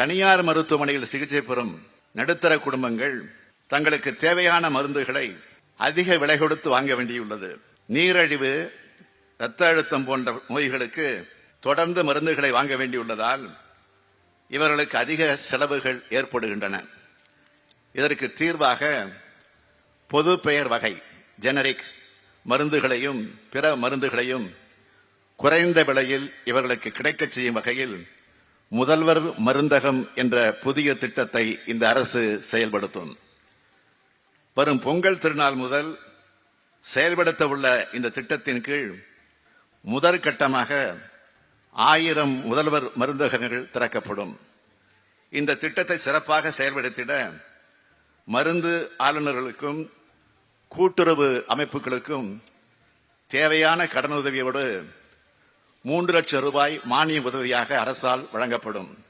தனியார் மருத்துவமனையில் சிகிச்சை பெறும் நடுத்தர குடும்பங்கள் தங்களுக்கு தேவையான மருந்துகளை அதிக விலை கொடுத்து வாங்க வேண்டியுள்ளது. நீரிழிவு, இரத்த அழுத்தம் போன்ற நோய்களுக்கு தொடர்ந்து மருந்துகளை வாங்க வேண்டியுள்ளதால் இவர்களுக்கு அதிக செலவுகள் ஏற்படுகின்றன. இதற்கு தீர்வாக பொது பெயர் வகை ஜெனரிக் மருந்துகளையும் பிற மருந்துகளையும் குறைந்த விலையில் இவர்களுக்கு கிடைக்கச் செய்யும் வகையில் முதல்வர் மருந்தகம் என்ற புதிய திட்டத்தை இந்த அரசு செயல்படுத்தும். வரும் பொங்கல் திருநாள் முதல் செயல்படுத்த உள்ள இந்த திட்டத்தின் கீழ் முதற்கட்டமாக 1000 முதல்வர் மருந்தகங்கள் திறக்கப்படும். இந்த திட்டத்தை சிறப்பாக செயல்படுத்திட மருந்து ஆளுநர்களுக்கும் கூட்டுறவு அமைப்புகளுக்கும் தேவையான கடனுதவியோடு 3 லட்சம் ரூபாய் மானிய உதவியாக அரசால் வழங்கப்படும்.